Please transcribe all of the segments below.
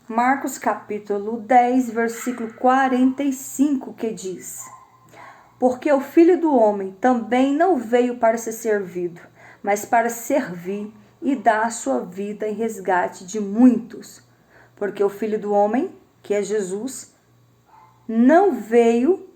Marcos capítulo 10, versículo 45, que diz: Porque o Filho do Homem também não veio para ser servido, mas para servir e dar a sua vida em resgate de muitos. Porque o Filho do Homem, que é Jesus, não veio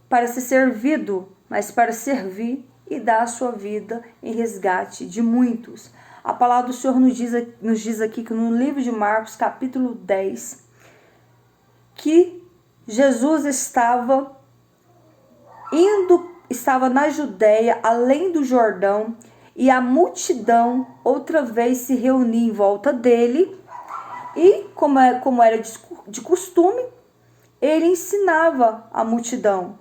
para ser servido, mas para servir e dar a sua vida em resgate de muitos. A palavra do Senhor nos diz aqui que no livro de Marcos, capítulo 10, que Jesus estava na Judéia, além do Jordão, e a multidão outra vez se reunia em volta dele, e como era de costume, ele ensinava a multidão.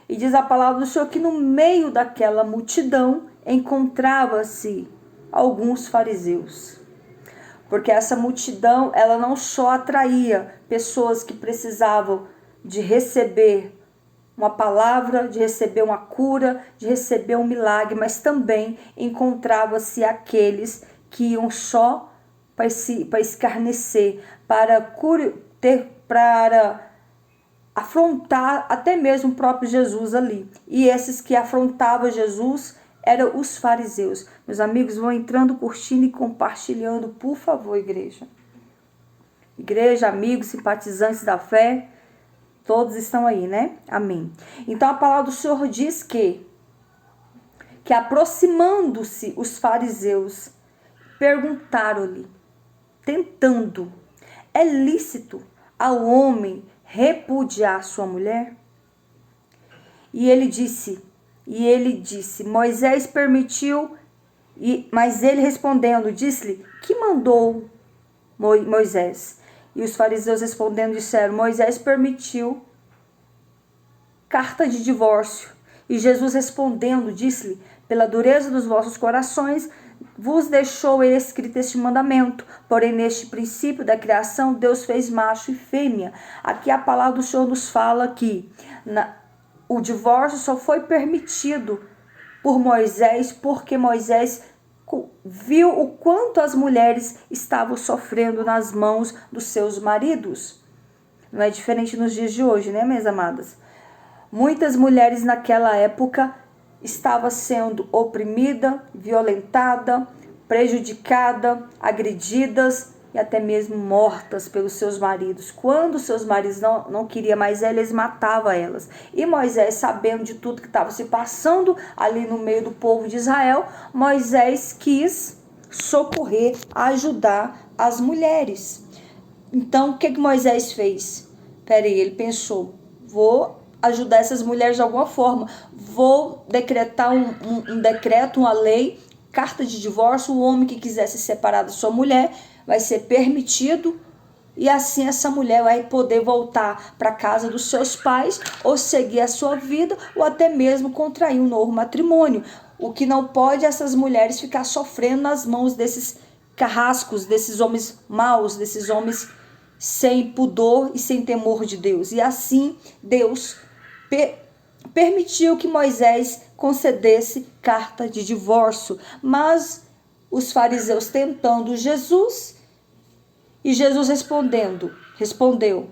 E diz a palavra do Senhor que no meio daquela multidão encontrava-se alguns fariseus. Porque essa multidão, ela não só atraía pessoas que precisavam de receber uma palavra, de receber uma cura, de receber um milagre, mas também encontrava-se aqueles que iam só para escarnecer, para afrontar até mesmo o próprio Jesus ali. E esses que afrontavam Jesus eram os fariseus. Meus amigos, vão entrando, curtindo e compartilhando, por favor, igreja. Igreja, amigos, simpatizantes da fé, todos estão aí, né? Amém. Então a palavra do Senhor diz que aproximando-se os fariseus, perguntaram-lhe, tentando: é lícito ao homem repudiar sua mulher? E ele disse, Moisés permitiu, mas ele respondendo, disse-lhe, que mandou Moisés? E os fariseus respondendo disseram, Moisés permitiu carta de divórcio. E Jesus respondendo, disse-lhe, pela dureza dos vossos corações, vos deixou escrito este mandamento. Porém, neste princípio da criação, Deus fez macho e fêmea. Aqui a palavra do Senhor nos fala que o divórcio só foi permitido por Moisés, porque Moisés viu o quanto as mulheres estavam sofrendo nas mãos dos seus maridos. Não é diferente nos dias de hoje, né, minhas amadas? Muitas mulheres naquela época estavam sendo oprimidas, violentadas, prejudicadas, agredidas e até mesmo mortas pelos seus maridos. Quando seus maridos não queriam mais eles matavam elas. E Moisés, sabendo de tudo que estava se passando ali no meio do povo de Israel, Moisés quis socorrer, ajudar as mulheres. Então, o que Moisés fez? Ele pensou, vou ajudar essas mulheres de alguma forma, vou decretar um decreto, uma lei, carta de divórcio. O homem que quiser se separar da sua mulher vai ser permitido, e assim essa mulher vai poder voltar para a casa dos seus pais, ou seguir a sua vida, ou até mesmo contrair um novo matrimônio. O que não pode é essas mulheres ficar sofrendo nas mãos desses carrascos, desses homens maus, desses homens sem pudor e sem temor de Deus. E assim Deus permitiu que Moisés concedesse carta de divórcio. Mas os fariseus tentando Jesus, e Jesus respondeu,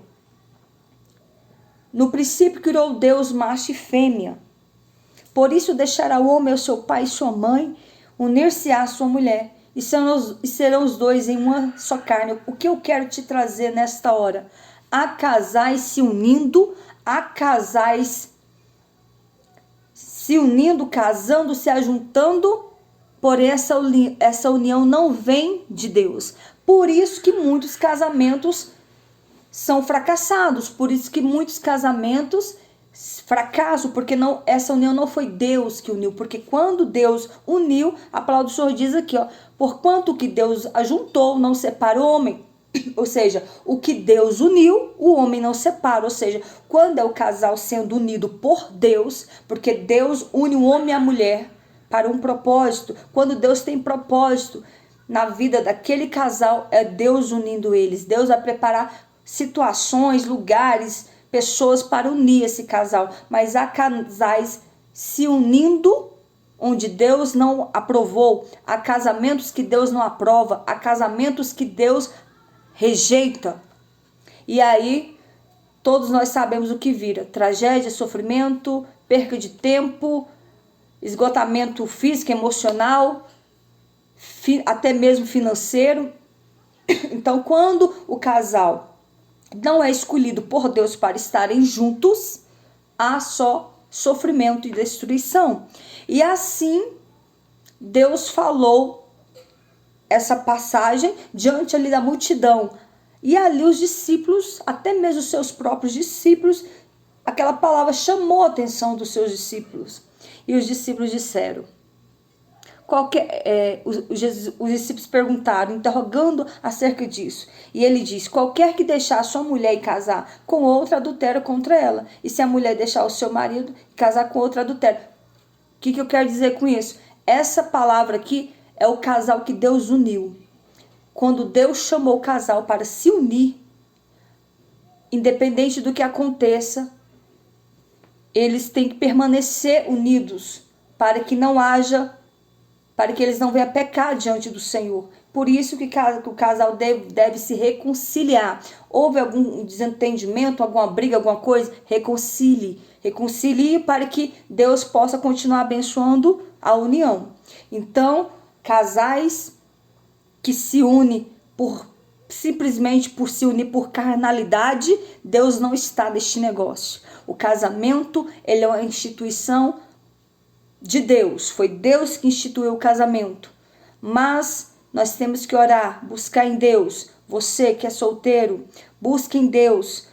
no princípio criou Deus macho e fêmea. Por isso deixará o homem ao seu pai e sua mãe, unir-se-á à sua mulher, e serão os dois em uma só carne. O que eu quero te trazer nesta hora? Há casais se unindo, há casais se unindo, casando, se ajuntando, porém essa união não vem de Deus. Por isso que muitos casamentos são fracassados, por isso que muitos casamentos fracassam, porque essa união não foi Deus que uniu, porque quando Deus uniu, a palavra do Senhor diz aqui, porquanto que Deus ajuntou, não separa o homem. Ou seja, o que Deus uniu, o homem não separa. Ou seja, quando é o casal sendo unido por Deus, porque Deus une o homem e a mulher para um propósito. Quando Deus tem propósito na vida daquele casal, é Deus unindo eles. Deus vai preparar situações, lugares, pessoas para unir esse casal. Mas há casais se unindo onde Deus não aprovou, há casamentos que Deus não aprova, há casamentos que Deus rejeita. E aí, todos nós sabemos o que vira: tragédia, sofrimento, perca de tempo, esgotamento físico, emocional, até mesmo financeiro. Então, quando o casal não é escolhido por Deus para estarem juntos, há só sofrimento e destruição. E assim, Deus falou essa passagem diante ali da multidão. E ali os discípulos, até mesmo os seus próprios discípulos, aquela palavra chamou a atenção dos seus discípulos. E os discípulos disseram, os discípulos perguntaram, interrogando acerca disso. E ele diz: qualquer que deixar a sua mulher e casar com outra, adultera contra ela. E se a mulher deixar o seu marido e casar com outra, adultera. O que eu quero dizer com isso? Essa palavra aqui é o casal que Deus uniu. Quando Deus chamou o casal para se unir, independente do que aconteça, eles têm que permanecer unidos para que não haja, para que eles não venham pecar diante do Senhor. Por isso que o casal deve se reconciliar. Houve algum desentendimento, alguma briga, alguma coisa, reconcilie. Reconcilie para que Deus possa continuar abençoando a união. Então, casais que se unem simplesmente por se unir por carnalidade, Deus não está neste negócio. O casamento, ele é uma instituição de Deus. Foi Deus que instituiu o casamento. Mas nós temos que orar, buscar em Deus. Você que é solteiro, busque em Deus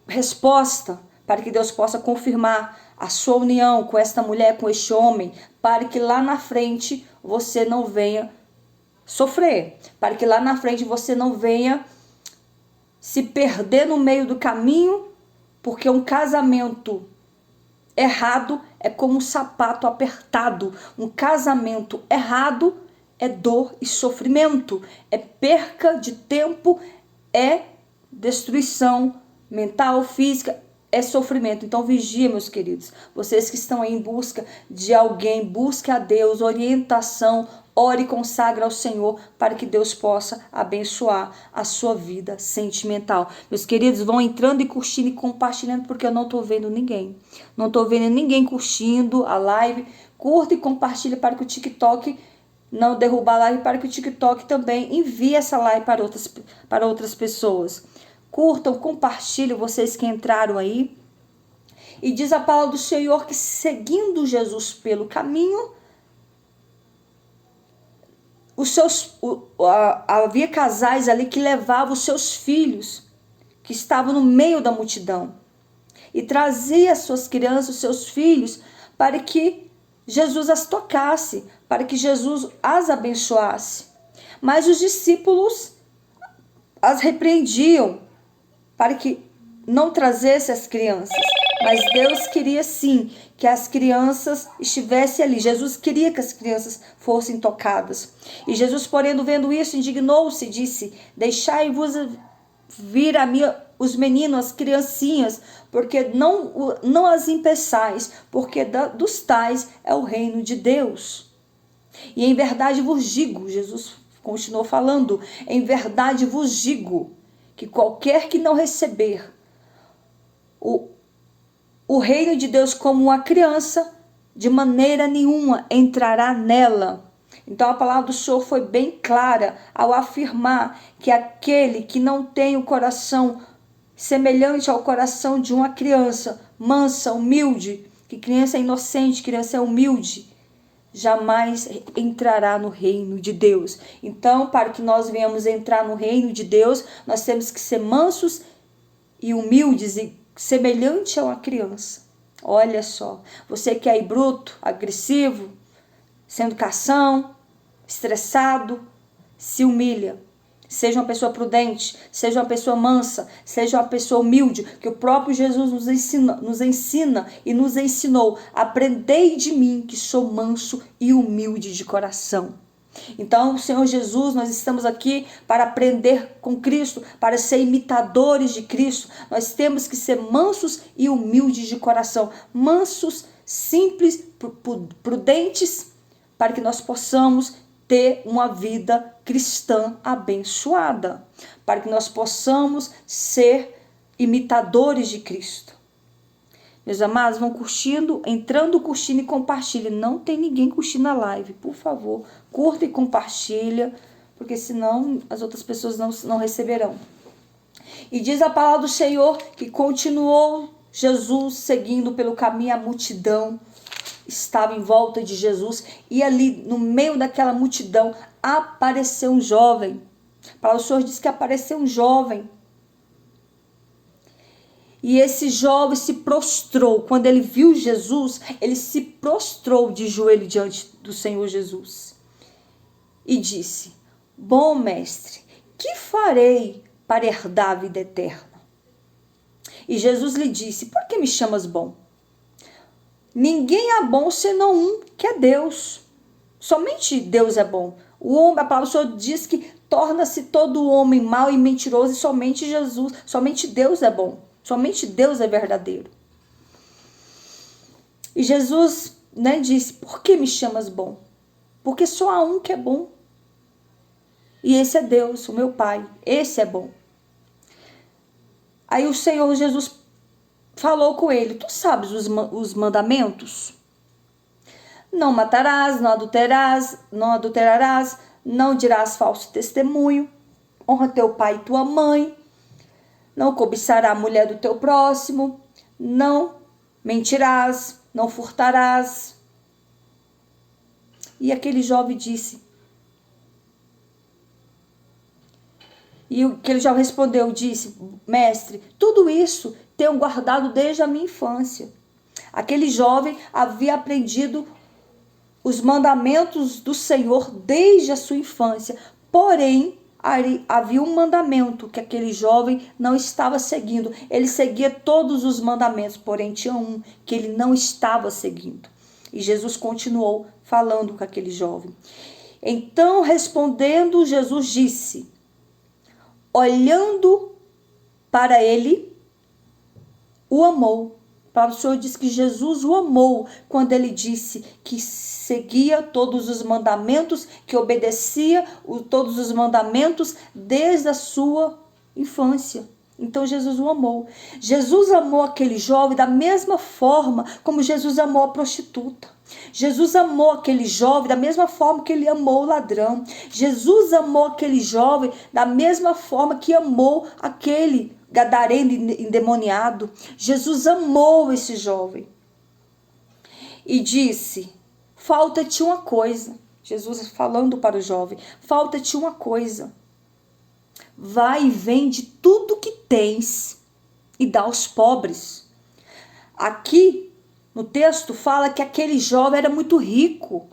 resposta para que Deus possa confirmar a sua união com esta mulher, com este homem, para que lá na frente você não venha sofrer, para que lá na frente você não venha se perder no meio do caminho, porque um casamento errado é como um sapato apertado. Um casamento errado é dor e sofrimento, é perca de tempo, é destruição mental, física, é sofrimento. Então vigia, meus queridos, vocês que estão aí em busca de alguém, busque a Deus, orientação, ore e consagre ao Senhor para que Deus possa abençoar a sua vida sentimental. Meus queridos, vão entrando e curtindo e compartilhando, porque eu não estou vendo ninguém. Não estou vendo ninguém curtindo a live. Curta e compartilhe para que o TikTok não derrubar a live, para que o TikTok também envie essa live para outras pessoas. Curtam, compartilhem, vocês que entraram aí. E diz a palavra do Senhor que, seguindo Jesus pelo caminho, havia casais ali que levavam os seus filhos, que estavam no meio da multidão, e trazia as suas crianças, os seus filhos, para que Jesus as tocasse, para que Jesus as abençoasse. Mas os discípulos as repreendiam para que não trazesse as crianças. Mas Deus queria sim que as crianças estivessem ali. Jesus queria que as crianças fossem tocadas. E Jesus, porém, vendo isso, indignou-se e disse: deixai-vos vir a mim os meninos, as criancinhas, porque não as impeçais, porque dos tais é o reino de Deus. E em verdade vos digo, Jesus continuou falando, em verdade vos digo, que qualquer que não receber o reino de Deus como uma criança, de maneira nenhuma entrará nela. Então a palavra do Senhor foi bem clara ao afirmar que aquele que não tem o coração semelhante ao coração de uma criança, mansa, humilde, que criança é inocente, criança é humilde, jamais entrará no reino de Deus. Então, para que nós venhamos entrar no reino de Deus, nós temos que ser mansos e humildes e semelhante a uma criança. Olha só, você que é aí bruto, agressivo, sem educação, estressado, se humilha. Seja uma pessoa prudente, seja uma pessoa mansa, seja uma pessoa humilde, que o próprio Jesus nos ensina e nos ensinou: aprendei de mim, que sou manso e humilde de coração. Então, Senhor Jesus, nós estamos aqui para aprender com Cristo, para ser imitadores de Cristo. Nós temos que ser mansos e humildes de coração, mansos, simples, prudentes, para que nós possamos ter uma vida cristã abençoada, para que nós possamos ser imitadores de Cristo. Meus amados, vão curtindo, entrando, curtindo e compartilha. Não tem ninguém curtindo a live, por favor, curta e compartilha, porque senão as outras pessoas não receberão. E diz a palavra do Senhor que continuou Jesus seguindo pelo caminho, a multidão estava em volta de Jesus, e ali no meio daquela multidão apareceu um jovem. A palavra do Senhor diz que apareceu um jovem. E esse jovem se prostrou. Quando ele viu Jesus, ele se prostrou de joelho diante do Senhor Jesus. E disse: bom mestre, que farei para herdar a vida eterna? E Jesus lhe disse: por que me chamas bom? Ninguém é bom senão um, que é Deus. Somente Deus é bom. O homem, a palavra do Senhor diz que torna-se todo homem mau e mentiroso, e somente Jesus, somente Deus é bom. Somente Deus é verdadeiro. E Jesus, disse: por que me chamas bom? Porque só há um que é bom. E esse é Deus, o meu Pai. Esse é bom. Aí o Senhor Jesus falou com ele: tu sabes os mandamentos? Não matarás, não adulterarás, não dirás falso testemunho, honra teu pai e tua mãe, não cobiçará a mulher do teu próximo, não mentirás, não furtarás. E aquele jovem disse, disse: mestre, tudo isso tenho guardado desde a minha infância. Aquele jovem havia aprendido os mandamentos do Senhor desde a sua infância, porém havia um mandamento que aquele jovem não estava seguindo. Ele seguia todos os mandamentos, porém tinha um que ele não estava seguindo. E Jesus continuou falando com aquele jovem. Então, respondendo, Jesus disse, olhando para ele, o amou. A palavra do Senhor diz que Jesus o amou quando ele disse que seguia todos os mandamentos, que obedecia todos os mandamentos desde a sua infância. Então Jesus o amou. Jesus amou aquele jovem da mesma forma como Jesus amou a prostituta. Jesus amou aquele jovem da mesma forma que ele amou o ladrão. Jesus amou aquele jovem da mesma forma que amou aquele gadareno endemoniado. Jesus amou esse jovem. E disse, falta-te uma coisa. Jesus falando para o jovem, falta-te uma coisa. Vai e vende tudo que tens e dá aos pobres. Aqui no texto fala que aquele jovem era muito rico.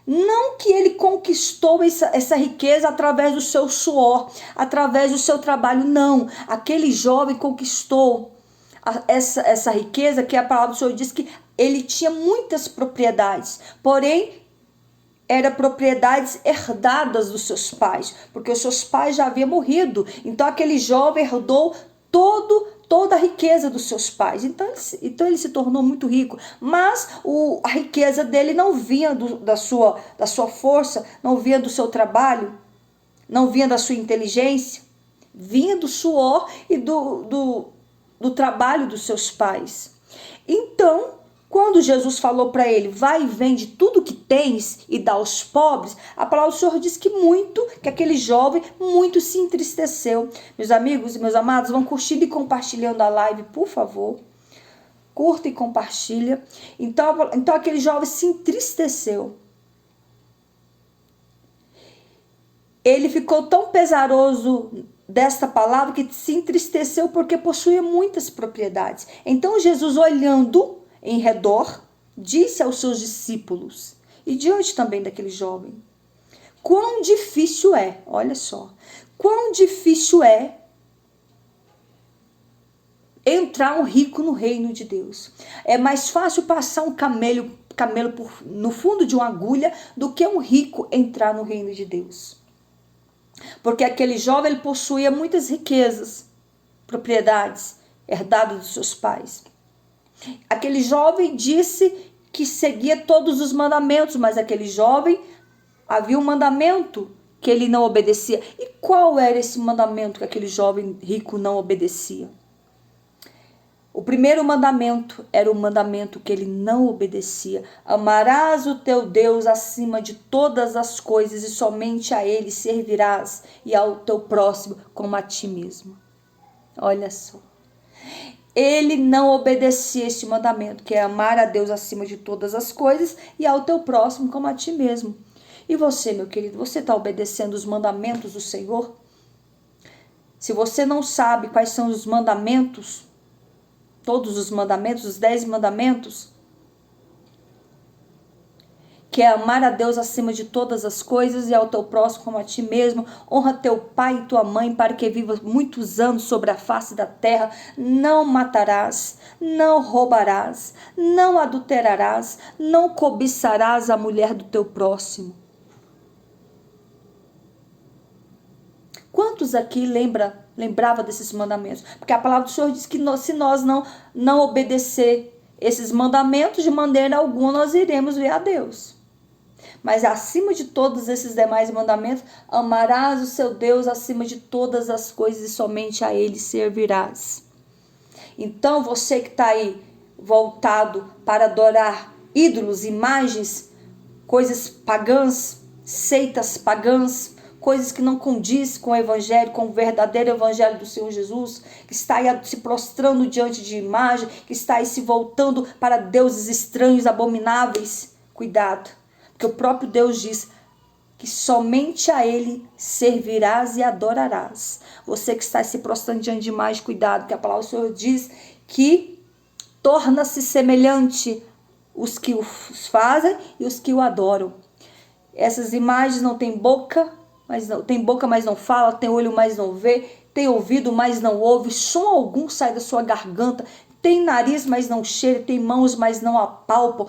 Não que ele conquistou essa riqueza através do seu suor, através do seu trabalho, não. Aquele jovem conquistou essa riqueza, que a palavra do Senhor diz que ele tinha muitas propriedades, porém eram propriedades herdadas dos seus pais, porque os seus pais já haviam morrido. Então aquele jovem herdou toda a riqueza dos seus pais. Então ele se tornou muito rico. Mas a riqueza dele não vinha da sua força, não vinha do seu trabalho, não vinha da sua inteligência. Vinha do suor e do trabalho dos seus pais. Então, quando Jesus falou para ele, vai e vende tudo que tens e dá aos pobres, a palavra do Senhor diz que aquele jovem muito se entristeceu. Meus amigos e meus amados, vão curtindo e compartilhando a live, por favor. Curta e compartilha. Então aquele jovem se entristeceu. Ele ficou tão pesaroso desta palavra que se entristeceu porque possuía muitas propriedades. Então Jesus, olhando em redor, disse aos seus discípulos e diante também daquele jovem, quão difícil é, olha só, quão difícil é entrar um rico no reino de Deus. É mais fácil passar um camelo no fundo de uma agulha do que um rico entrar no reino de Deus. Porque aquele jovem, ele possuía muitas riquezas, propriedades herdadas dos seus pais. Aquele jovem disse que seguia todos os mandamentos, mas aquele jovem, havia um mandamento que ele não obedecia. E qual era esse mandamento que aquele jovem rico não obedecia? O primeiro mandamento era o mandamento que ele não obedecia. Amarás o teu Deus acima de todas as coisas e somente a ele servirás e ao teu próximo como a ti mesmo. Olha só. Ele não obedecia este mandamento, que é amar a Deus acima de todas as coisas e ao teu próximo como a ti mesmo. E você, meu querido, você está obedecendo os mandamentos do Senhor? Se você não sabe quais são os mandamentos, todos os mandamentos, os 10 mandamentos, que é amar a Deus acima de todas as coisas e ao teu próximo como a ti mesmo, honra teu pai e tua mãe para que vivas muitos anos sobre a face da terra, não matarás, não roubarás, não adulterarás, não cobiçarás a mulher do teu próximo. Quantos aqui lembrava desses mandamentos? Porque a palavra do Senhor diz que se nós não obedecer esses mandamentos, de maneira alguma nós iremos ver a Deus. Mas acima de todos esses demais mandamentos, amarás o seu Deus acima de todas as coisas e somente a ele servirás. Então você que está aí voltado para adorar ídolos, imagens, coisas pagãs, seitas pagãs, coisas que não condiz com o evangelho, com o verdadeiro evangelho do Senhor Jesus, que está aí se prostrando diante de imagem, que está aí se voltando para deuses estranhos, abomináveis. Cuidado, porque o próprio Deus diz que somente a ele servirás e adorarás. Você que está se prostrando diante de imagem, cuidado, que a palavra do Senhor diz que torna-se semelhante os que os fazem e os que o adoram. Essas imagens não têm boca, mas não fala, tem olho, mas não vê, tem ouvido, mas não ouve, som algum sai da sua garganta, tem nariz, mas não cheira, tem mãos, mas não apalpam,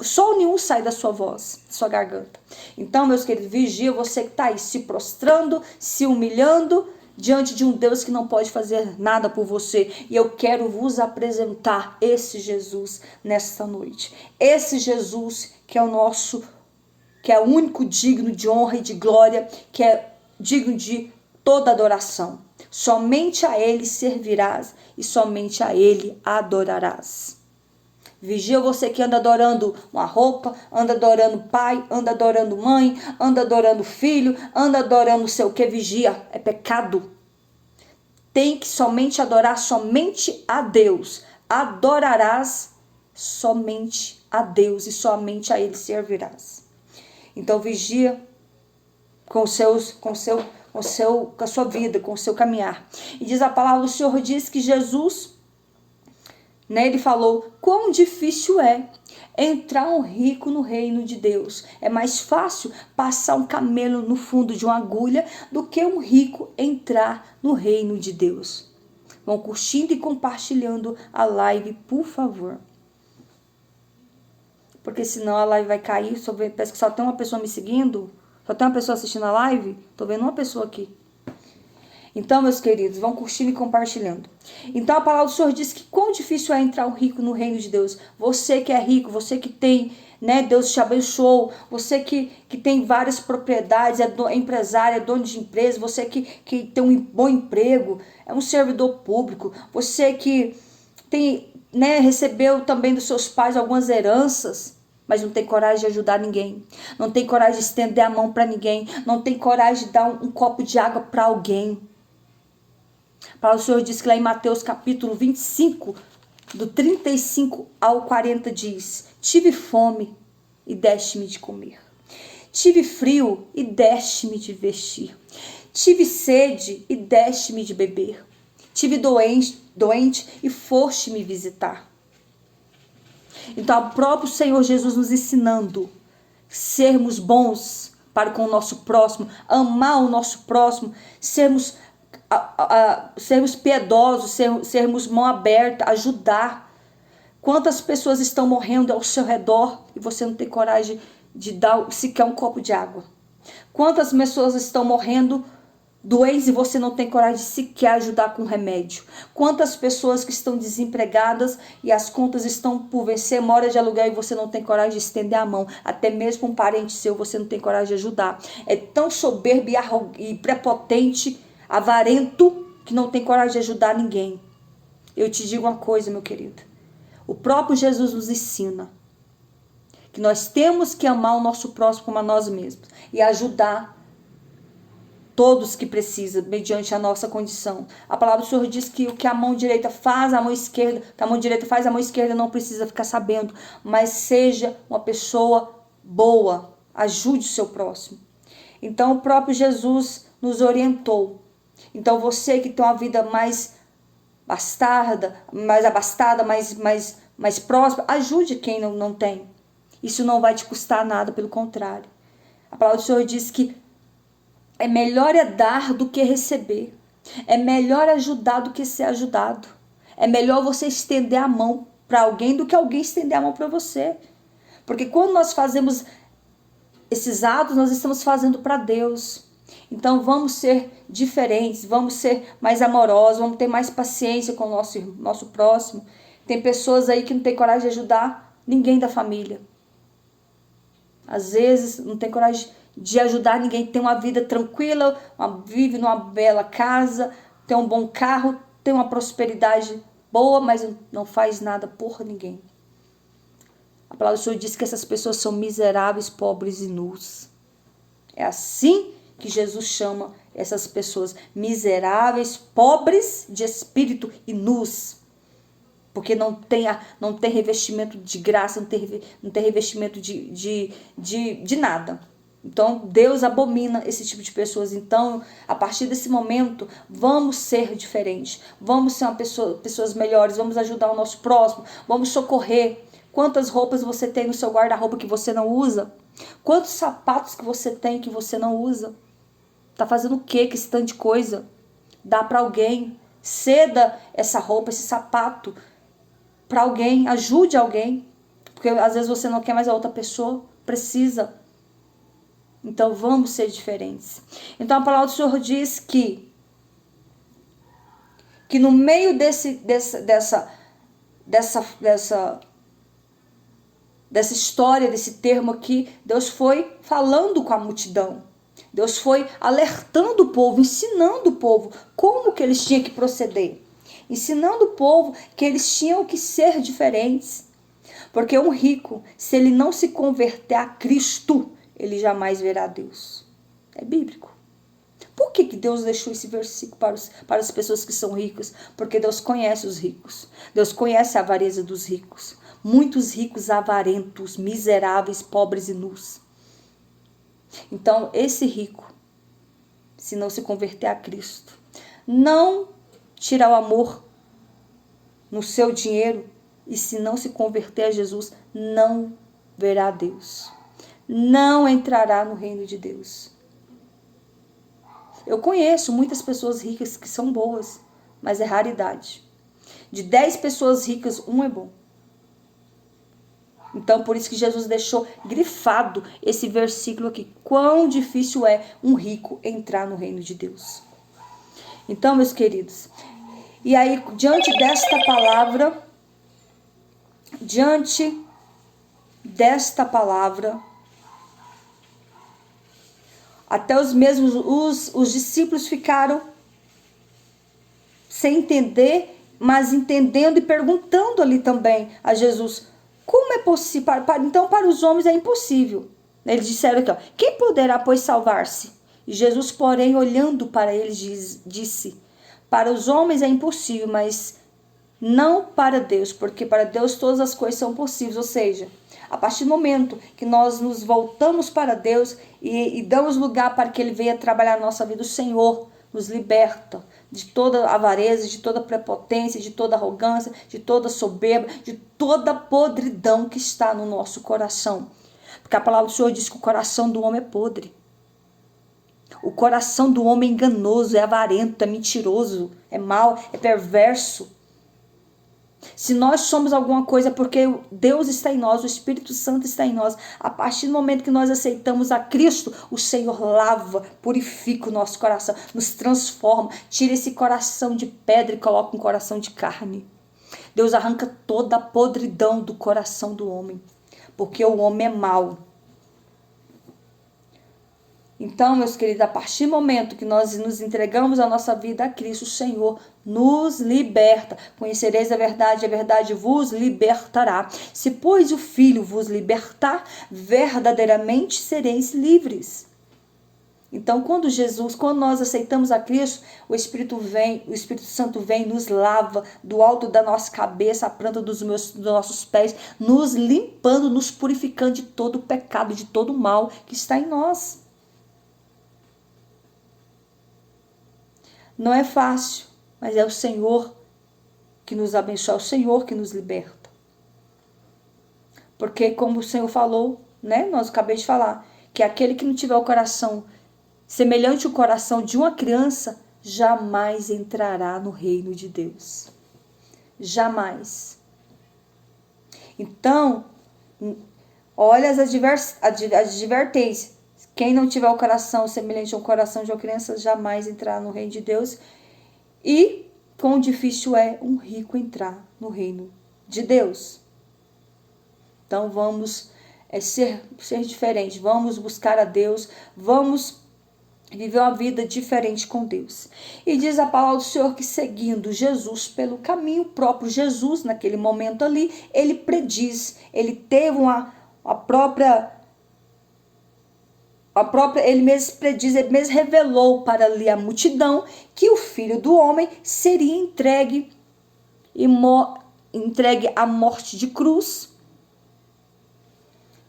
som nenhum sai da sua voz, da sua garganta. Então, meus queridos, vigia você que está aí se prostrando, se humilhando diante de um Deus que não pode fazer nada por você. E eu quero vos apresentar esse Jesus nesta noite. Esse Jesus que é que é o único digno de honra e de glória, que é digno de toda adoração. Somente a ele servirás e somente a ele adorarás. Vigia você que anda adorando uma roupa, anda adorando pai, anda adorando mãe, anda adorando filho, anda adorando sei o que, vigia, é pecado. Tem que somente adorar somente a Deus. Adorarás somente a Deus e somente a ele servirás. Então vigia com a sua vida, com o seu caminhar. E diz a palavra, o Senhor diz que Jesus, ele falou, quão difícil é entrar um rico no reino de Deus. É mais fácil passar um camelo no fundo de uma agulha do que um rico entrar no reino de Deus. Vão curtindo e compartilhando a live, por favor. Porque senão a live vai cair. Parece que só tem uma pessoa me seguindo. Só tem uma pessoa assistindo a live. Tô vendo uma pessoa aqui. Então, meus queridos, vão curtindo e compartilhando. Então, a palavra do Senhor diz que quão difícil é entrar um rico no reino de Deus. Você que é rico, você que tem, Deus te abençoou. Você que tem várias propriedades, é empresário, é dono de empresa. Você que tem um bom emprego, é um servidor público. Você que tem, recebeu também dos seus pais algumas heranças, mas não tem coragem de ajudar ninguém. Não tem coragem de estender a mão para ninguém. Não tem coragem de dar um copo de água para alguém. A palavra do Senhor diz que lá em Mateus capítulo 25, do 35 ao 40 diz, tive fome e deste-me de comer. Tive frio e deste-me de vestir. Tive sede e deste-me de beber. Tive doente e foste me visitar. Então, o próprio Senhor Jesus nos ensinando sermos bons para com o nosso próximo, amar o nosso próximo, sermos piedosos, sermos mão aberta, ajudar. Quantas pessoas estão morrendo ao seu redor e você não tem coragem de dar sequer um copo de água? Quantas pessoas estão morrendo doentes e você não tem coragem de sequer ajudar com remédio. Quantas pessoas que estão desempregadas e as contas estão por vencer, mora de aluguel e você não tem coragem de estender a mão. Até mesmo um parente seu você não tem coragem de ajudar. É tão soberbo e prepotente, avarento, que não tem coragem de ajudar ninguém. Eu te digo uma coisa, meu querido. O próprio Jesus nos ensina que nós temos que amar o nosso próximo como a nós mesmos e ajudar todos que precisam, mediante a nossa condição. A palavra do Senhor diz que o que a mão direita faz, a mão esquerda, que a mão direita faz, a mão esquerda não precisa ficar sabendo, mas seja uma pessoa boa, ajude o seu próximo. Então o próprio Jesus nos orientou. Então você que tem uma vida mais abastada, mais próspera, ajude quem não tem. Isso não vai te custar nada, pelo contrário. A palavra do Senhor diz que é melhor dar do que receber. É melhor ajudar do que ser ajudado. É melhor você estender a mão para alguém do que alguém estender a mão para você. Porque quando nós fazemos esses atos, nós estamos fazendo para Deus. Então vamos ser diferentes, vamos ser mais amorosos, vamos ter mais paciência com o nosso próximo. Tem pessoas aí que não tem coragem de ajudar ninguém da família. Às vezes não tem coragem de ajudar ninguém, tem uma vida tranquila, vive numa bela casa, tem um bom carro, tem uma prosperidade boa, mas não faz nada por ninguém. A palavra do Senhor diz que essas pessoas são miseráveis, pobres e nus. É assim que Jesus chama essas pessoas, miseráveis, pobres de espírito e nus. Porque não tem revestimento de graça, não tem revestimento de nada. Então, Deus abomina esse tipo de pessoas. Então, a partir desse momento, vamos ser diferentes. Vamos ser pessoas melhores, vamos ajudar o nosso próximo, vamos socorrer. Quantas roupas você tem no seu guarda-roupa que você não usa? Quantos sapatos que você tem que você não usa? Tá fazendo o que com esse tanto de coisa? Dá para alguém. Ceda essa roupa, esse sapato para alguém. Ajude alguém. Porque às vezes você não quer, mas a outra pessoa precisa. Então vamos ser diferentes. Então a palavra do Senhor diz que no meio dessa história, desse termo aqui, Deus foi falando com a multidão. Deus foi alertando o povo, ensinando o povo como que eles tinham que proceder. Ensinando o povo que eles tinham que ser diferentes. Porque um rico, se ele não se converter a Cristo, ele jamais verá Deus. É bíblico. Por que Deus deixou esse versículo para as pessoas que são ricas? Porque Deus conhece os ricos. Deus conhece a avareza dos ricos. Muitos ricos avarentos, miseráveis, pobres e nus. Então, esse rico, se não se converter a Cristo, não tirar o amor no seu dinheiro e se não se converter a Jesus, não verá Deus. Não entrará no reino de Deus. Eu conheço muitas pessoas ricas que são boas, mas é raridade. De 10 pessoas ricas, 1 é bom. Então, por isso que Jesus deixou grifado esse versículo aqui. Quão difícil é um rico entrar no reino de Deus. Então, meus queridos, e aí, diante desta palavra, até os mesmos os discípulos ficaram sem entender, mas entendendo e perguntando ali também a Jesus, como é possível? Então, para os homens é impossível. Eles disseram aqui, ó, quem poderá, pois, salvar-se? E Jesus, porém, olhando para eles, disse, para os homens é impossível, mas não para Deus, porque para Deus todas as coisas são possíveis. Ou seja, a partir do momento que nós nos voltamos para Deus e damos lugar para que Ele venha trabalhar na nossa vida, o Senhor nos liberta de toda avareza, de toda prepotência, de toda arrogância, de toda soberba, de toda podridão que está no nosso coração. Porque a palavra do Senhor diz que o coração do homem é podre. O coração do homem é enganoso, é avarento, é mentiroso, é mau, é perverso. Se nós somos alguma coisa, porque Deus está em nós, o Espírito Santo está em nós. A partir do momento que nós aceitamos a Cristo, o Senhor lava, purifica o nosso coração, nos transforma, tira esse coração de pedra e coloca um coração de carne. Deus arranca toda a podridão do coração do homem, porque o homem é mau. Então, meus queridos, a partir do momento que nós nos entregamos a nossa vida a Cristo, o Senhor nos liberta. Conhecereis a verdade vos libertará. Se, pois, o Filho vos libertar, verdadeiramente sereis livres. Então, quando nós aceitamos a Cristo, o Espírito Santo vem, nos lava do alto da nossa cabeça, a planta dos nossos pés, nos limpando, nos purificando de todo o pecado, de todo o mal que está em nós. Não é fácil, mas é o Senhor que nos abençoa, é o Senhor que nos liberta. Porque como o Senhor falou, né? Nós acabei de falar, que aquele que não tiver o coração semelhante ao coração de uma criança, jamais entrará no reino de Deus. Jamais. Então, olha as advertências. Quem não tiver o coração semelhante ao coração de uma criança, jamais entrará no reino de Deus. E quão difícil é um rico entrar no reino de Deus. Então vamos ser diferentes, vamos buscar a Deus, vamos viver uma vida diferente com Deus. E diz a palavra do Senhor que seguindo Jesus pelo caminho, o próprio Jesus, naquele momento ali, ele prediz, ele teve ele mesmo prediz, ele mesmo revelou para ali a multidão que o Filho do Homem seria entregue à morte de cruz,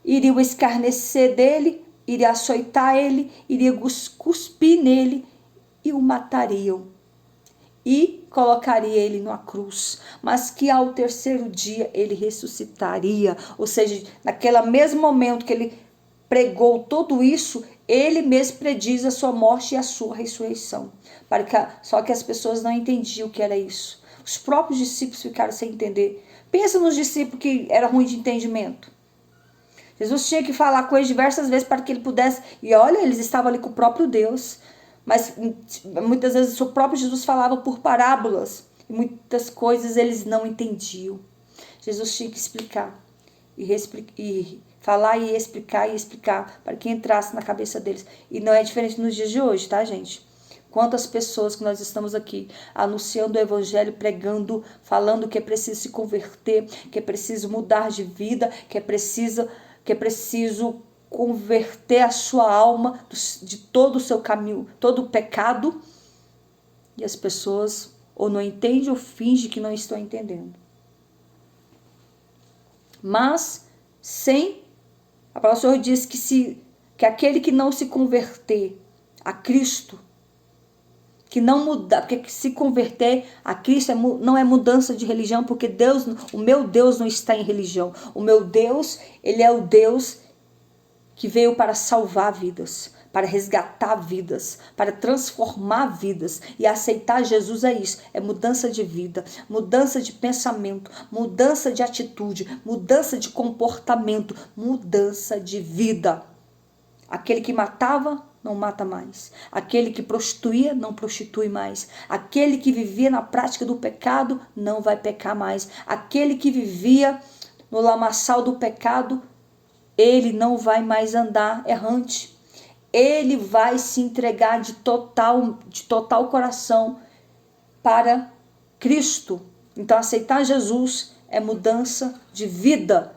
iriam escarnecer dele, iria açoitar ele, iria cuspir nele e o matariam. E colocaria ele numa cruz, mas que ao terceiro dia ele ressuscitaria. Ou seja, naquele mesmo momento que ele pregou tudo isso, ele mesmo prediz a sua morte e a sua ressurreição. Só que as pessoas não entendiam o que era isso. Os próprios discípulos ficaram sem entender. Pensa nos discípulos que era ruim de entendimento. Jesus tinha que falar com eles diversas vezes para que ele pudesse... E olha, eles estavam ali com o próprio Deus. Mas muitas vezes o próprio Jesus falava por parábolas. E muitas coisas eles não entendiam. Jesus tinha que explicar. E falar e explicar para que entrasse na cabeça deles. E não é diferente nos dias de hoje, tá, gente? Quantas pessoas que nós estamos aqui anunciando o evangelho, pregando, falando que é preciso se converter, que é preciso mudar de vida, que é preciso converter a sua alma de todo o seu caminho, todo o pecado. E as pessoas ou não entendem ou fingem que não estão entendendo. Mas a palavra do Senhor diz que aquele que não se converter a Cristo, que não mudar, porque se converter a Cristo não é mudança de religião, porque o meu Deus não está em religião. O meu Deus, ele é o Deus que veio para salvar vidas, para resgatar vidas, para transformar vidas. E aceitar Jesus é isso, é mudança de vida, mudança de pensamento, mudança de atitude, mudança de comportamento, mudança de vida. Aquele que matava, não mata mais. Aquele que prostituía, não prostitui mais. Aquele que vivia na prática do pecado, não vai pecar mais. Aquele que vivia no lamaçal do pecado, ele não vai mais andar errante. Ele vai se entregar de total coração para Cristo. Então, aceitar Jesus é mudança de vida.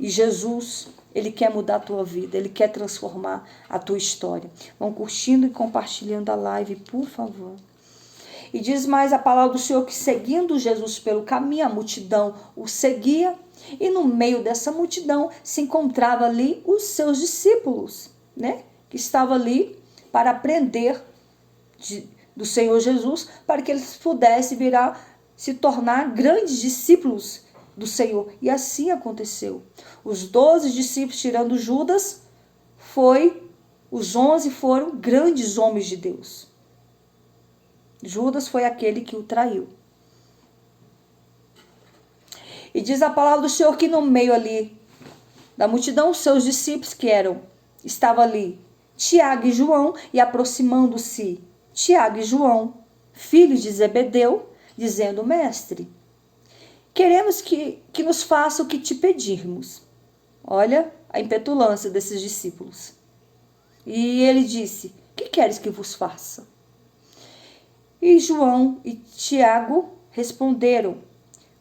E Jesus, ele quer mudar a tua vida, ele quer transformar a tua história. Vão curtindo e compartilhando a live, por favor. E diz mais a palavra do Senhor que seguindo Jesus pelo caminho, a multidão o seguia. E no meio dessa multidão se encontrava ali os seus discípulos, né? Que estavam ali para aprender do Senhor Jesus, para que eles pudessem se tornar grandes discípulos do Senhor. E assim aconteceu. Os 12 discípulos, tirando Judas, os 11 foram grandes homens de Deus. Judas foi aquele que o traiu. E diz a palavra do Senhor que no meio ali da multidão, os seus discípulos estavam ali, Tiago e João, e aproximando-se Tiago e João, filhos de Zebedeu, dizendo: Mestre, queremos que nos faça o que te pedirmos. Olha a impetulância desses discípulos. E ele disse: que queres que vos faça? E João e Tiago responderam: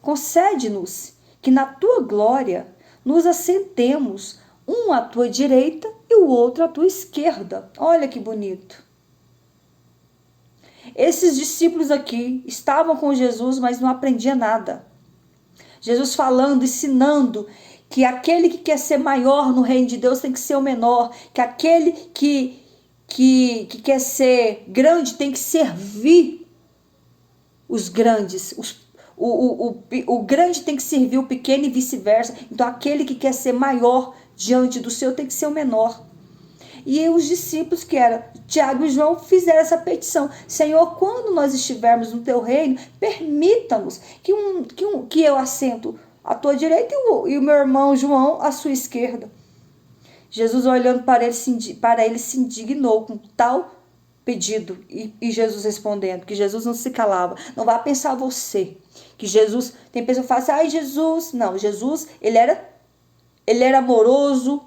concede-nos que na tua glória nos assentemos, um à tua direita e o outro à tua esquerda. Olha que bonito. Esses discípulos aqui estavam com Jesus, mas não aprendiam nada. Jesus falando, ensinando que aquele que quer ser maior no reino de Deus tem que ser o menor, que aquele que quer ser grande tem que servir os grandes, o grande tem que servir o pequeno e vice-versa. Então aquele que quer ser maior diante do seu tem que ser o menor. E os discípulos, que eram Tiago e João, fizeram essa petição: Senhor, quando nós estivermos no teu reino, permita-nos que eu assento à tua direita e o meu irmão João à sua esquerda. Jesus, olhando para ele, se indignou com tal pedido. E Jesus respondendo, que Jesus não se calava. Não vá pensar você que Jesus, tem pessoa que fala assim: ai, Jesus. Não, Jesus, ele era amoroso,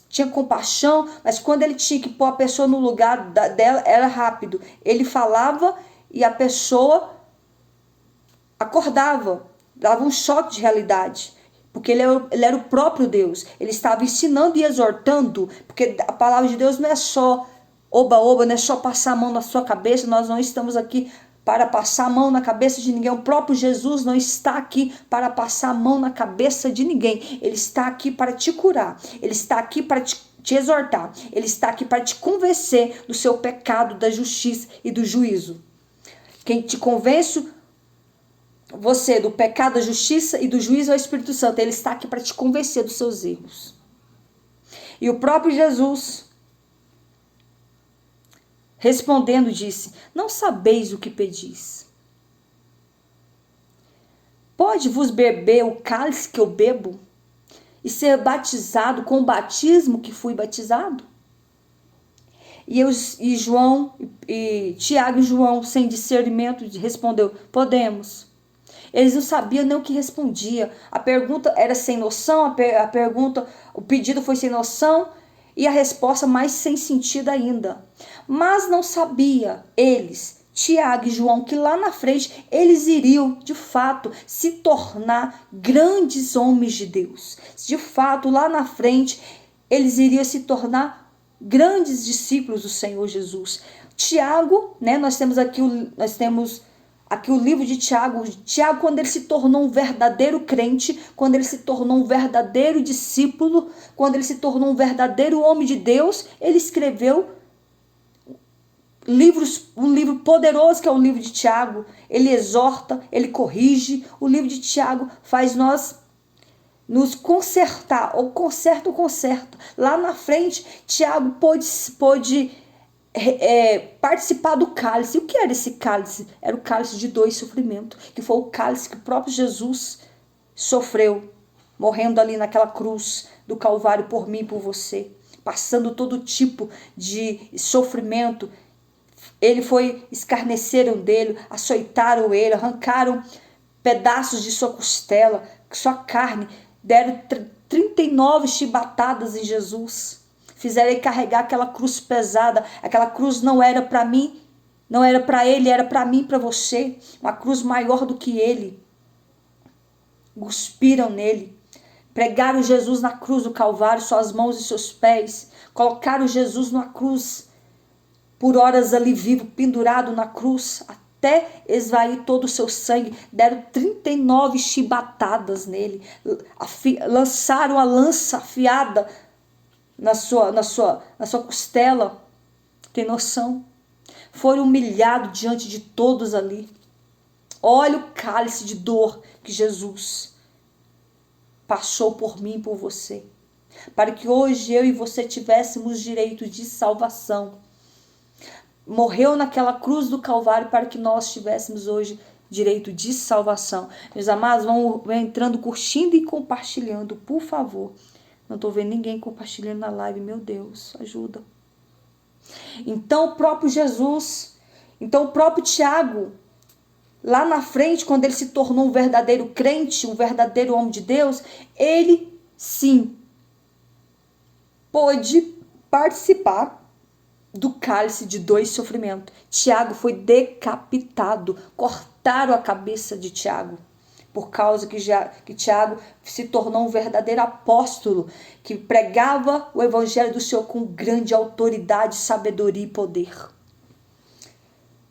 tinha compaixão, mas quando ele tinha que pôr a pessoa no lugar dela, era rápido. Ele falava e a pessoa acordava, dava um choque de realidade. Porque ele era o próprio Deus. Ele estava ensinando e exortando. Porque a palavra de Deus não é só oba-oba, não é só passar a mão na sua cabeça. Nós não estamos aqui para passar a mão na cabeça de ninguém. O próprio Jesus não está aqui para passar a mão na cabeça de ninguém. Ele está aqui para te curar. Ele está aqui para te exortar. Ele está aqui para te convencer do seu pecado, da justiça e do juízo. Quem te convence você do pecado, da justiça e do juízo é o Espírito Santo. Ele está aqui para te convencer dos seus erros. E o próprio Jesus, respondendo, disse: não sabeis o que pedis. Pode-vos beber o cálice que eu bebo e ser batizado com o batismo que fui batizado? E João, e Tiago e João, sem discernimento, respondeu: podemos. Eles não sabiam nem o que respondia. A pergunta era sem noção, o pedido foi sem noção e a resposta mais sem sentido ainda. Mas não sabia eles, Tiago e João, que lá na frente eles iriam, de fato, se tornar grandes homens de Deus. De fato, lá na frente, eles iriam se tornar grandes discípulos do Senhor Jesus. Tiago, né, nós temos aqui o livro de Tiago. Tiago, quando ele se tornou um verdadeiro crente, quando ele se tornou um verdadeiro discípulo, quando ele se tornou um verdadeiro homem de Deus, ele escreveu um livro poderoso que é o livro de Tiago. Ele exorta, ele corrige. O livro de Tiago faz nós nos consertar, ou conserta. Lá na frente, Tiago pôde participar do cálice. E o que era esse cálice? Era o cálice de dor e sofrimento, que foi o cálice que o próprio Jesus sofreu, morrendo ali naquela cruz do Calvário por mim e por você, passando todo tipo de sofrimento. Escarneceram dele, açoitaram ele, arrancaram pedaços de sua costela, sua carne, deram 39 chibatadas em Jesus. Fizeram ele carregar aquela cruz pesada. Aquela cruz não era para mim, não era para ele, era para mim e para você. Uma cruz maior do que ele. Cuspiram nele. Pregaram Jesus na cruz do Calvário, suas mãos e seus pés. Colocaram Jesus na cruz, por horas ali vivo, pendurado na cruz, até esvair todo o seu sangue. Deram 39 chibatadas nele. Lançaram a lança afiada na sua costela. Tem noção? Foram humilhados diante de todos ali. Olha o cálice de dor que Jesus passou por mim e por você, para que hoje eu e você tivéssemos direito de salvação. Morreu naquela cruz do Calvário para que nós tivéssemos hoje direito de salvação. Meus amados, vão entrando, curtindo e compartilhando, por favor. Não estou vendo ninguém compartilhando na live, meu Deus, ajuda. Então o próprio Jesus, então o próprio Tiago, lá na frente, quando ele se tornou um verdadeiro crente, um verdadeiro homem de Deus, ele sim pôde participar do cálice de dor e sofrimento. Tiago foi decapitado, cortaram a cabeça de Tiago, por causa que Tiago se tornou um verdadeiro apóstolo, que pregava o evangelho do Senhor com grande autoridade, sabedoria e poder.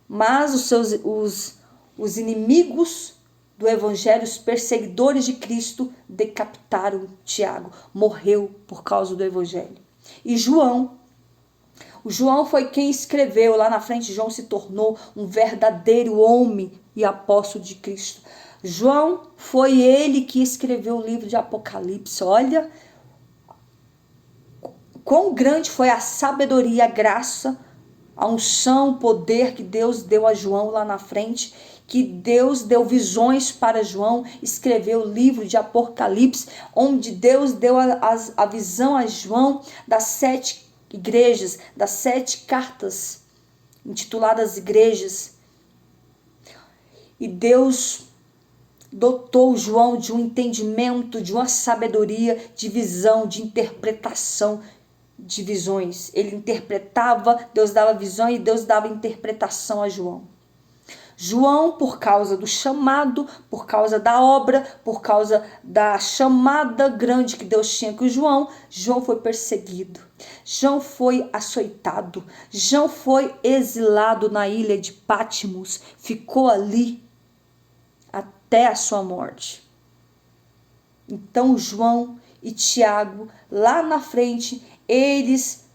Mas os inimigos do evangelho, os perseguidores de Cristo, decapitaram Tiago, morreu por causa do evangelho. E João foi quem escreveu, lá na frente João se tornou um verdadeiro homem e apóstolo de Cristo. João foi ele que escreveu o livro de Apocalipse. Olha quão grande foi a sabedoria, a graça, a unção, o poder que Deus deu a João lá na frente, que Deus deu visões para João, escreveu o livro de Apocalipse, onde Deus deu a visão a João das 7 igrejas, das 7 cartas intituladas igrejas. E Deus dotou João de um entendimento, de uma sabedoria, de visão, de interpretação de visões. Ele interpretava, Deus dava visão e Deus dava interpretação a João. João, por causa do chamado, por causa da obra, por causa da chamada grande que Deus tinha com João foi perseguido. João foi açoitado. João foi exilado na ilha de Patmos. Ficou ali até a sua morte. Então João e Tiago, lá na frente, eles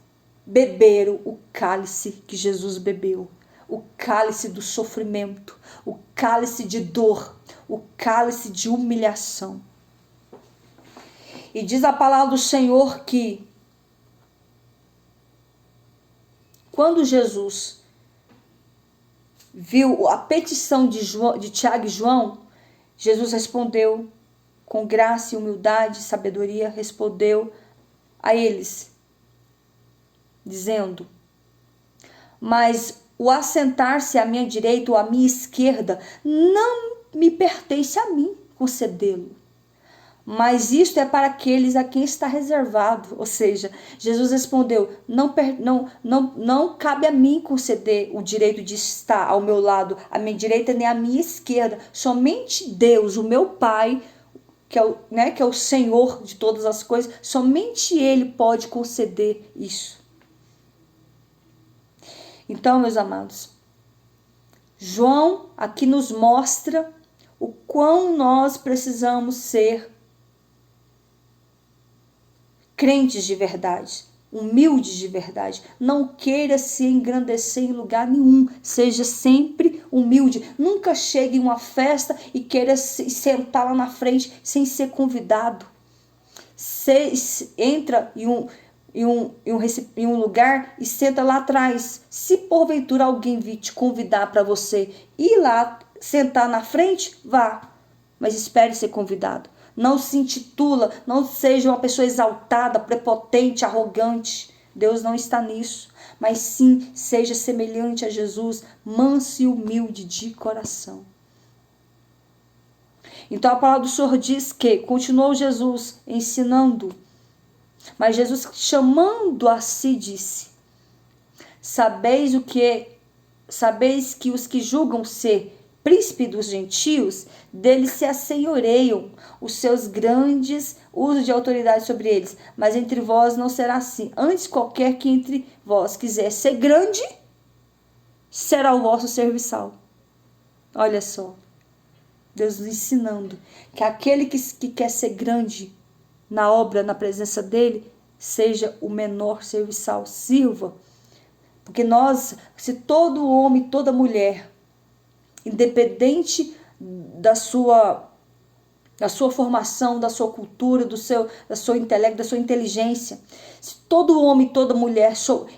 beberam o cálice que Jesus bebeu. O cálice do sofrimento, o cálice de dor, o cálice de humilhação. E diz a palavra do Senhor que quando Jesus viu a petição de Tiago e João, Jesus respondeu com graça e humildade, sabedoria, respondeu a eles, dizendo: mas o assentar-se à minha direita ou à minha esquerda não me pertence a mim concedê-lo. Mas isto é para aqueles a quem está reservado. Ou seja, Jesus respondeu: não cabe a mim conceder o direito de estar ao meu lado, à minha direita nem à minha esquerda. Somente Deus, o meu Pai, que é o Senhor de todas as coisas, somente Ele pode conceder isso. Então, meus amados, João aqui nos mostra o quão nós precisamos ser crentes de verdade, humildes de verdade. Não queira se engrandecer em lugar nenhum, seja sempre humilde. Nunca chegue em uma festa e queira sentar lá na frente sem ser convidado. Entra em um lugar e senta lá atrás. Se porventura alguém vir te convidar para você ir lá sentar na frente, vá, mas espere ser convidado. Não se intitula, não seja uma pessoa exaltada, prepotente, arrogante. Deus não está nisso, mas sim seja semelhante a Jesus, manso e humilde de coração. Então a palavra do Senhor diz que continuou Jesus ensinando, mas Jesus chamando a si disse: sabeis que os que julgam ser príncipe dos gentios, deles se assenhoreiam os seus grandes usos de autoridade sobre eles. Mas entre vós não será assim. Antes, qualquer que entre vós quiser ser grande, será o vosso serviçal. Olha só, Deus nos ensinando que aquele que quer ser grande na obra, na presença dele, seja o menor serviçal, sirva. Porque se todo homem, toda mulher, independente da sua formação, da sua cultura, do seu intelecto, da sua inteligência, se todo homem, toda mulher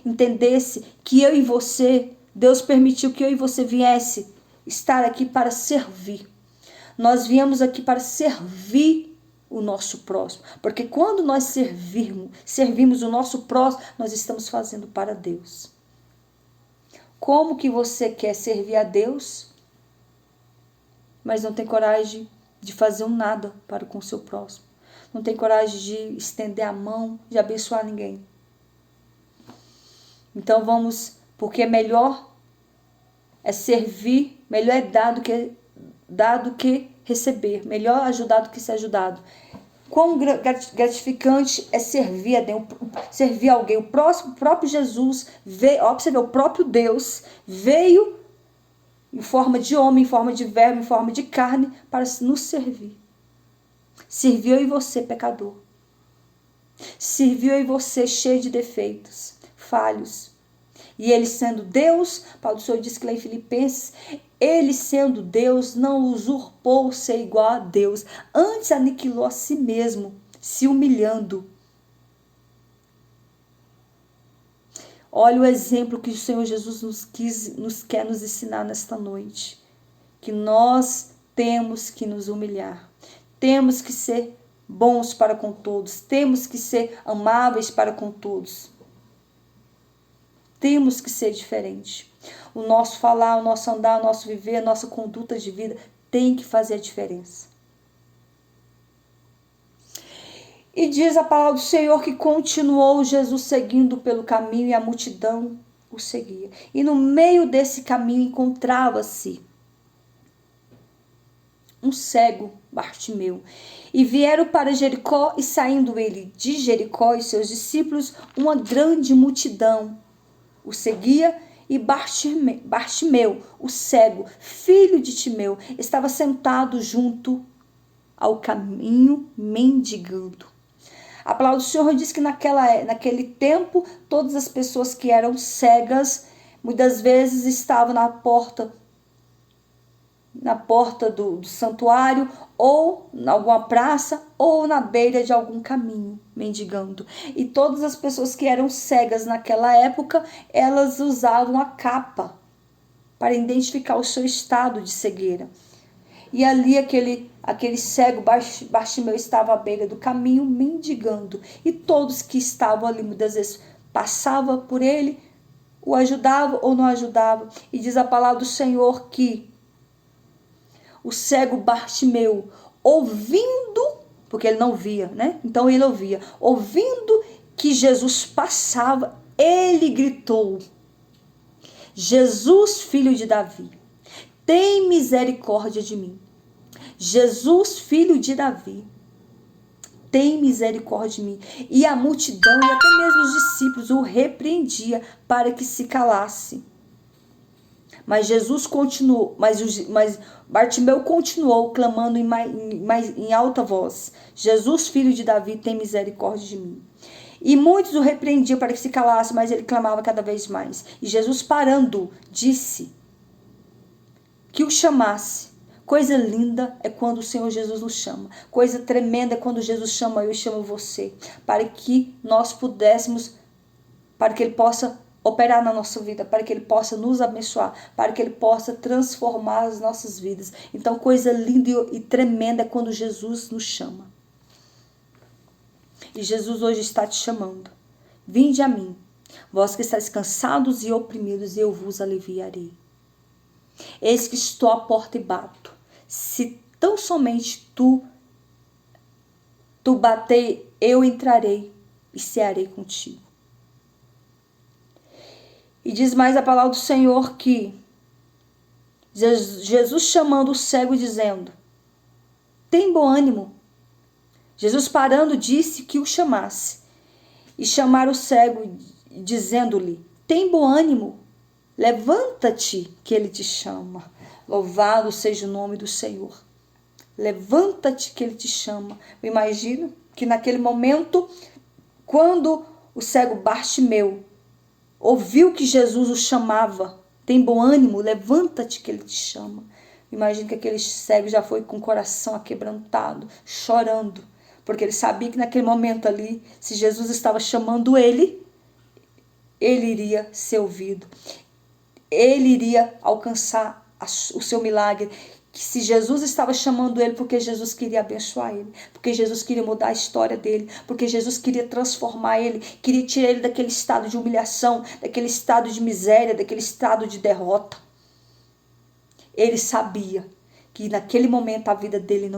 entendesse que eu e você, Deus permitiu que eu e você viesse estar aqui para servir. Nós viemos aqui para servir o nosso próximo. Porque quando nós servimos o nosso próximo, nós estamos fazendo para Deus. Como que você quer servir a Deus, mas não tem coragem de fazer um nada para com o seu próximo? Não tem coragem de estender a mão, de abençoar ninguém? Então vamos, porque melhor é servir, melhor é dar do que receber, melhor ajudar do que ser ajudado. Quão gratificante é servir a Deus, servir alguém. O próprio Jesus veio, ó, você vê, o próprio Deus veio em forma de homem, em forma de verbo, em forma de carne, para nos servir. Serviu eu e você, pecador. Serviu eu e você, cheio de defeitos, falhos. E ele sendo Deus, Paulo Senhor diz que lá em Filipenses, ele sendo Deus, não usurpou ser igual a Deus. Antes aniquilou a si mesmo, se humilhando. Olha o exemplo que o Senhor Jesus nos quer nos ensinar nesta noite. Que nós temos que nos humilhar. Temos que ser bons para com todos. Temos que ser amáveis para com todos. Temos que ser diferente. O nosso falar, o nosso andar, o nosso viver, a nossa conduta de vida tem que fazer a diferença. E diz a palavra do Senhor que continuou Jesus seguindo pelo caminho e a multidão o seguia. E no meio desse caminho encontrava-se um cego, Bartimeu. E vieram para Jericó, e saindo ele de Jericó e seus discípulos, uma grande multidão o seguia, e Bartimeu, o cego, filho de Timeu, estava sentado junto ao caminho, mendigando. A palavra do Senhor diz que naquele tempo, todas as pessoas que eram cegas, muitas vezes estavam na porta do santuário, ou em alguma praça, ou na beira de algum caminho, mendigando. E todas as pessoas que eram cegas naquela época, elas usavam a capa para identificar o seu estado de cegueira. E ali aquele cego, Bartimeu, estava à beira do caminho, mendigando. E todos que estavam ali, muitas vezes, passavam por ele, o ajudavam ou não ajudavam. E diz a palavra do Senhor que o cego Bartimeu, ouvindo, porque ele não via, né? Então ele ouvia. Ouvindo que Jesus passava, ele gritou: Jesus, filho de Davi, tem misericórdia de mim. Jesus, filho de Davi, tem misericórdia de mim. E a multidão e até mesmo os discípulos o repreendia para que se calasse. Mas Jesus continuou, mas Bartimeu continuou clamando em alta voz: Jesus, filho de Davi, tem misericórdia de mim. E muitos o repreendiam para que se calasse, mas ele clamava cada vez mais. E Jesus, parando, disse que o chamasse. Coisa linda é quando o Senhor Jesus nos chama. Coisa tremenda é quando Jesus chama eu e chama você. Para que nós pudéssemos, para que Ele possa operar na nossa vida, para que Ele possa nos abençoar, para que Ele possa transformar as nossas vidas. Então, coisa linda e tremenda é quando Jesus nos chama. E Jesus hoje está te chamando. Vinde a mim, vós que estáis cansados e oprimidos, e eu vos aliviarei. Eis que estou à porta e bato. Se tão somente tu bater, eu entrarei e cearei contigo. E diz mais a palavra do Senhor que Jesus chamando o cego e dizendo: tem bom ânimo. Jesus parando disse que o chamasse. E chamaram o cego dizendo-lhe: tem bom ânimo, levanta-te que ele te chama. Louvado seja o nome do Senhor. Levanta-te que ele te chama. Eu imagino que naquele momento, quando o cego Bartimeu ouviu que Jesus o chamava: tem bom ânimo, levanta-te que ele te chama. Imagino que aquele cego já foi com o coração aquebrantado, chorando, porque ele sabia que naquele momento ali, se Jesus estava chamando ele iria ser ouvido. Ele iria alcançar o seu milagre. Que se Jesus estava chamando ele, porque Jesus queria abençoar ele, porque Jesus queria mudar a história dele, porque Jesus queria transformar ele, queria tirar ele daquele estado de humilhação, daquele estado de miséria, daquele estado de derrota. Ele sabia que naquele momento a vida dele não